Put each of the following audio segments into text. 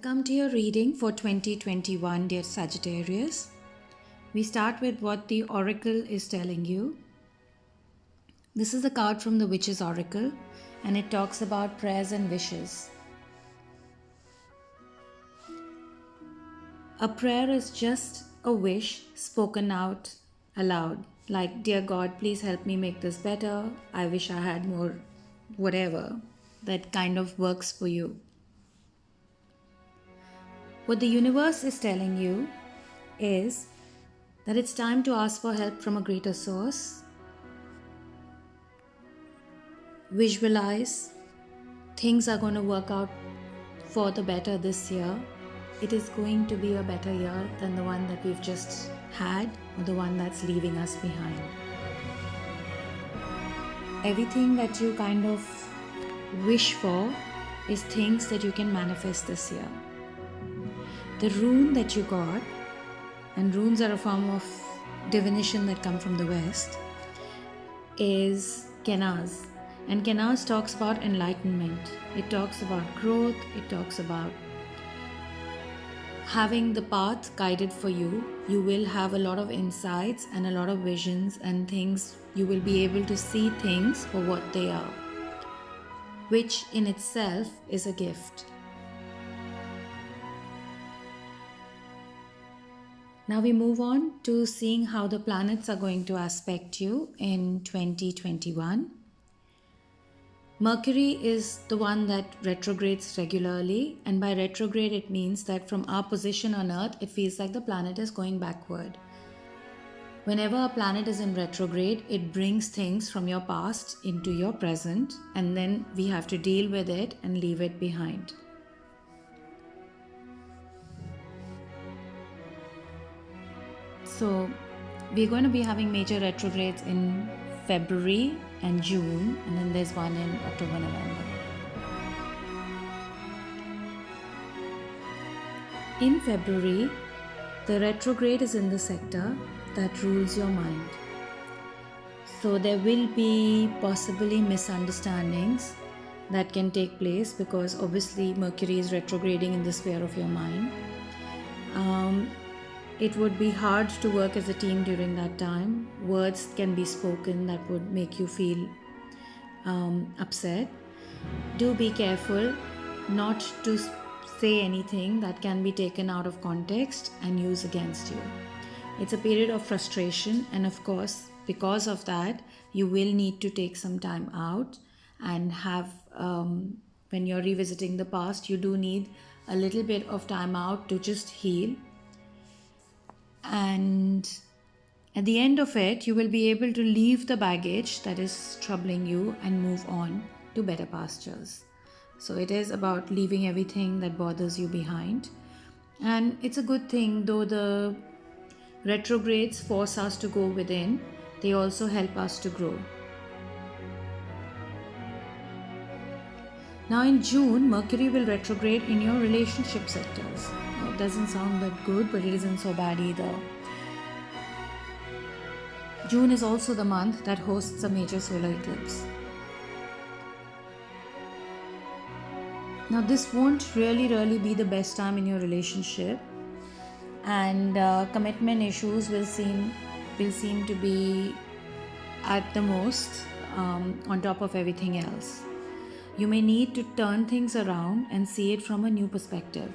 Welcome to your reading for 2021, dear Sagittarius. We start with what the Oracle is telling you. This is a card from the Witch's Oracle and it talks about prayers and wishes. A prayer is just a wish spoken out aloud, like, "Dear God, please help me make this better. I wish I had more," whatever. That kind of works for you. What the universe is telling you is that it's time to ask for help from a greater source. Visualize things are going to work out for the better this year. It is going to be a better year than the one that we've just had or the one that's leaving us behind. Everything that you kind of wish for is things that you can manifest this year. The rune that you got, and runes are a form of divination that come from the West, is Kenaz. And Kenaz talks about enlightenment. It talks about growth. It talks about having the path guided for you. You will have a lot of insights and a lot of visions and things. You will be able to see things for what they are, which in itself is a gift. Now we move on to seeing how the planets are going to aspect you in 2021. Mercury is the one that retrogrades regularly, and by retrograde it means that from our position on Earth, it feels like the planet is going backward. Whenever a planet is in retrograde, it brings things from your past into your present, and then we have to deal with it and leave it behind. So we're going to be having major retrogrades in February and June, and then there's one in October, November. In February, the retrograde is in the sector that rules your mind. So there will be possibly misunderstandings that can take place because obviously Mercury is retrograding in the sphere of your mind. It would be hard to work as a team during that time. Words can be spoken that would make you feel upset. Do be careful not to say anything that can be taken out of context and used against you. It's a period of frustration, and of course, because of that, you will need to take some time out and have, when you're revisiting the past, you do need a little bit of time out to just heal. And at the end of it, you will be able to leave the baggage that is troubling you and move on to better pastures. So it is about leaving everything that bothers you behind. And it's a good thing, though the retrogrades force us to go within, they also help us to grow. Now in June, Mercury will retrograde in your relationship sectors. It doesn't sound that good, but it isn't so bad either. June is also the month that hosts a major solar eclipse. Now this won't really be the best time in your relationship, and commitment issues will seem to be at the most on top of everything else. You may need to turn things around and see it from a new perspective.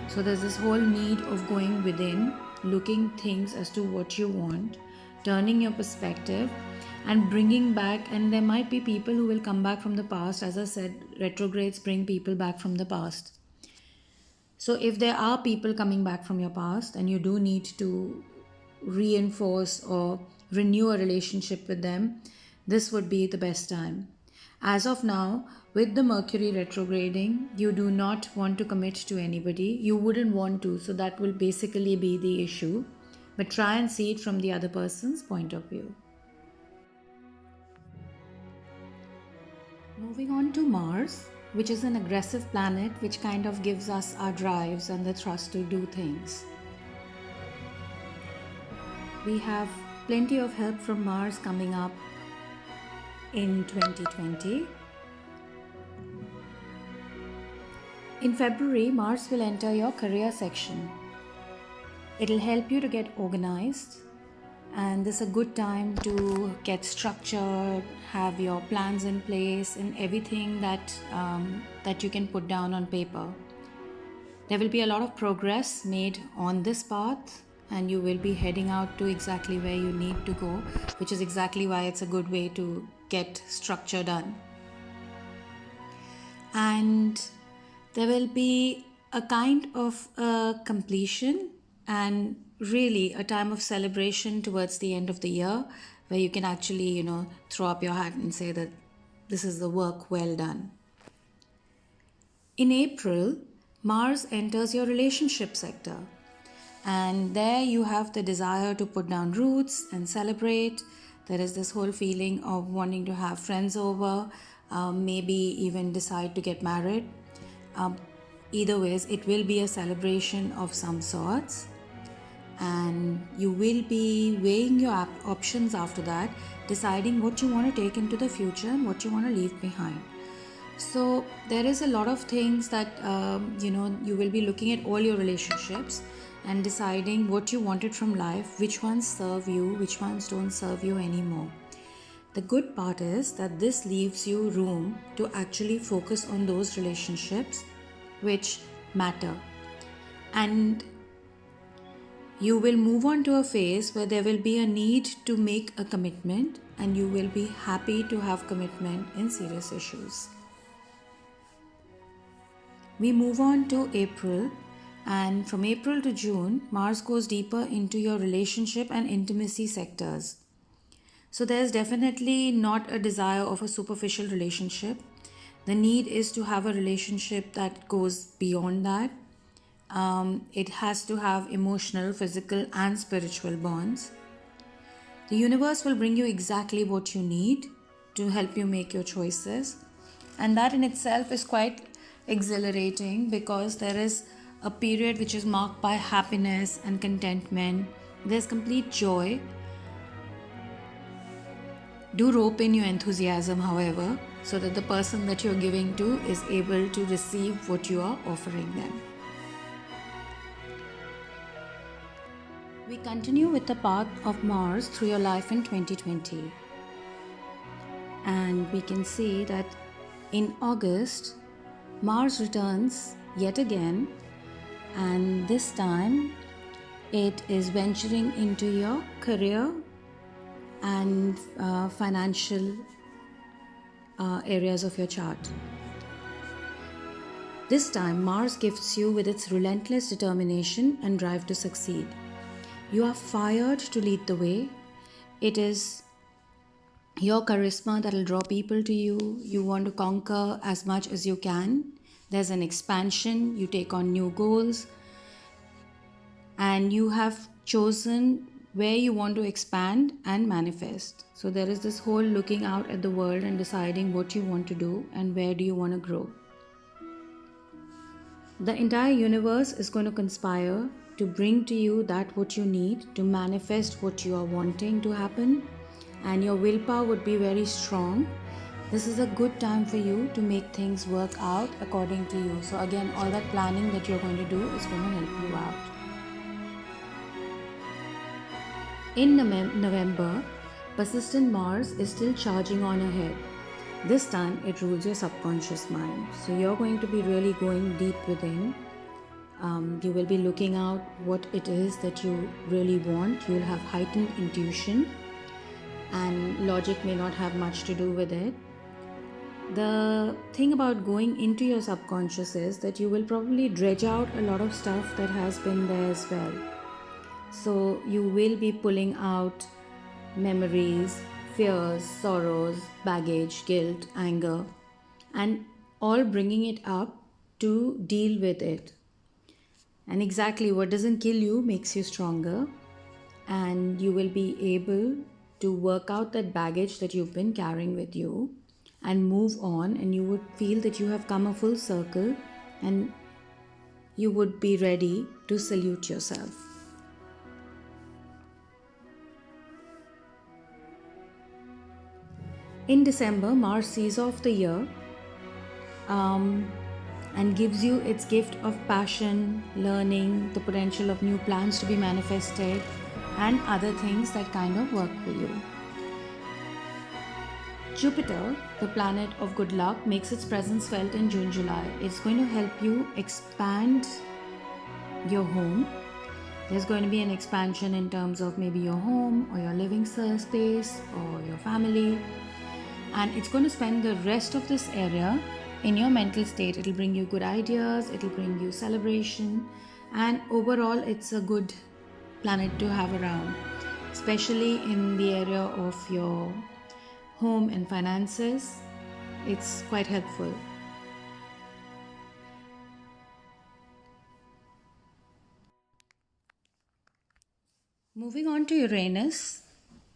So there's this whole need of going within, looking things as to what you want, turning your perspective and bringing back, and there might be people who will come back from the past. As I said, retrogrades bring people back from the past. So if there are people coming back from your past and you do need to reinforce or renew a relationship with them, this would be the best time. As of now, with the Mercury retrograding, you do not want to commit to anybody. You wouldn't want to, so that will basically be the issue. But try and see it from the other person's point of view. Moving on to Mars, which is an aggressive planet which kind of gives us our drives and the thrust to do things. We have plenty of help from Mars coming up in 2020. In February, Mars will enter your career section. It'll help you to get organized, and this is a good time to get structured, have your plans in place, and everything that you can put down on paper. There will be a lot of progress made on this path, and you will be heading out to exactly where you need to go, which is exactly why it's a good way to get structure done. And there will be a kind of a completion and really a time of celebration towards the end of the year, where you can actually, throw up your hat and say that this is the work well done. In April, Mars enters your relationship sector, and there you have the desire to put down roots and celebrate. There is this whole feeling of wanting to have friends over, maybe even decide to get married. Either ways, it will be a celebration of some sorts, and you will be weighing your options after that, deciding what you want to take into the future and what you want to leave behind. So there is a lot of things that you will be looking at all your relationships and deciding what you wanted from life, which ones serve you, which ones don't serve you anymore. The good part is that this leaves you room to actually focus on those relationships which matter, and you will move on to a phase where there will be a need to make a commitment, and you will be happy to have commitment in serious issues. We move on to April, and from April to June, Mars goes deeper into your relationship and intimacy sectors. So there's definitely not a desire of a superficial relationship. The need is to have a relationship that goes beyond that. It has to have emotional, physical, and spiritual bonds. The universe will bring you exactly what you need to help you make your choices. And that in itself is quite exhilarating, because there is a period which is marked by happiness and contentment. There's complete joy. Do rope in your enthusiasm, however, so that the person that you're giving to is able to receive what you are offering them. We continue with the path of Mars through your life in 2020. And we can see that in August, Mars returns yet again, and this time it is venturing into your career and financial areas of your chart. This time, Mars gifts you with its relentless determination and drive to succeed. You are fired to lead the way. It is your charisma that will draw people to you. You want to conquer as much as you can. There's an expansion. You take on new goals. And you have chosen where you want to expand and manifest. So there is this whole looking out at the world and deciding what you want to do and where do you want to grow. The entire universe is going to conspire to bring to you that what you need to manifest what you are wanting to happen, and your willpower would be very strong. This is a good time for you to make things work out according to you. So again, all that planning that you're going to do is going to help you out. In November, persistent Mars is still charging on ahead. This time it rules your subconscious mind. So you're going to be really going deep within. You will be looking out what it is that you really want. You'll have heightened intuition, and logic may not have much to do with it. The thing about going into your subconscious is that you will probably dredge out a lot of stuff that has been there as well. So you will be pulling out memories, fears, sorrows, baggage, guilt, anger, and all bringing it up to deal with it. And exactly what doesn't kill you makes you stronger, and you will be able to work out that baggage that you've been carrying with you and move on, and you would feel that you have come a full circle and you would be ready to salute yourself. In December, Mars sees off the year. and gives you its gift of passion, learning, the potential of new plans to be manifested, and other things that kind of work for you. Jupiter, the planet of good luck, makes its presence felt in June July. It's going to help you expand your home. There's going to be an expansion in terms of maybe your home or your living space or your family, and it's going to spend the rest of this area in your mental state. It'll bring you good ideas, it'll bring you celebration, and overall it's a good planet to have around, especially in the area of your home and finances. It's quite helpful. Moving on to Uranus,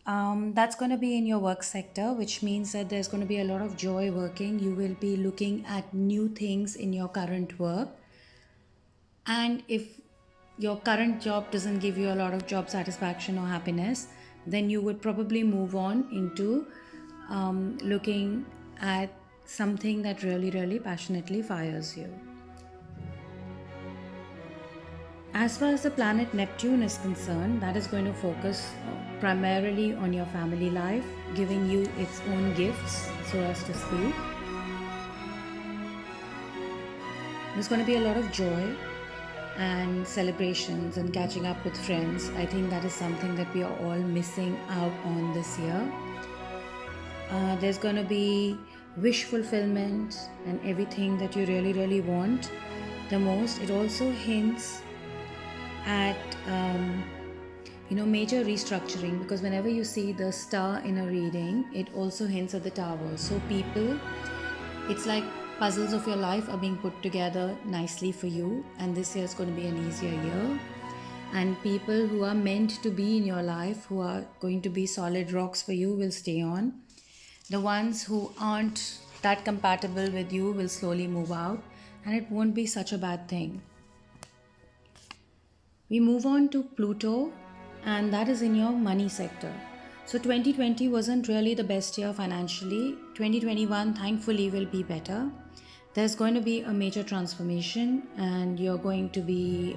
that's going to be in your work sector, which means that there's going to be a lot of joy working. You will be looking at new things in your current work. And if your current job doesn't give you a lot of job satisfaction or happiness, then you would probably move on into looking at something that really, really passionately fires you. As far as the planet Neptune is concerned, that is going to focus primarily on your family life, giving you its own gifts, so as to speak. There's going to be a lot of joy and celebrations and catching up with friends. I think that is something that we are all missing out on this year. There's going to be wish fulfillment and everything that you really, really want the most. It also hints at major restructuring, because whenever you see the star in a reading, it also hints at the tower. So people, it's like puzzles of your life are being put together nicely for you, and this year is going to be an easier year. And people who are meant to be in your life, who are going to be solid rocks for you, will stay on. The ones who aren't that compatible with you will slowly move out, and it won't be such a bad thing. We move on to Pluto, and that is in your money sector. So 2020 wasn't really the best year financially. 2021 thankfully will be better. There's going to be a major transformation, and you're going to be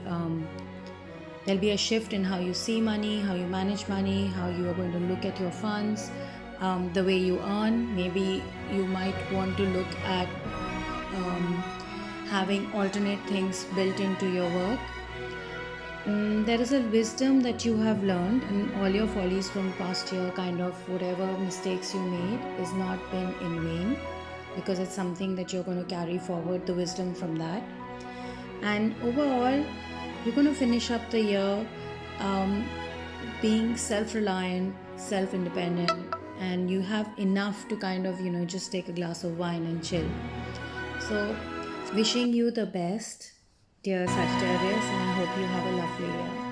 there'll be a shift in how you see money, how you manage money, how you are going to look at your funds, the way you earn. Maybe you might want to look at having alternate things built into your work. There is a wisdom that you have learned, and all your follies from past year, kind of whatever mistakes you made, is not been in vain, because it's something that you're going to carry forward, the wisdom from that. And overall, you're going to finish up the year being self-reliant, self-independent, and you have enough to kind of just take a glass of wine and chill. So wishing you the best, dear Sagittarius, and I hope you have a lovely year.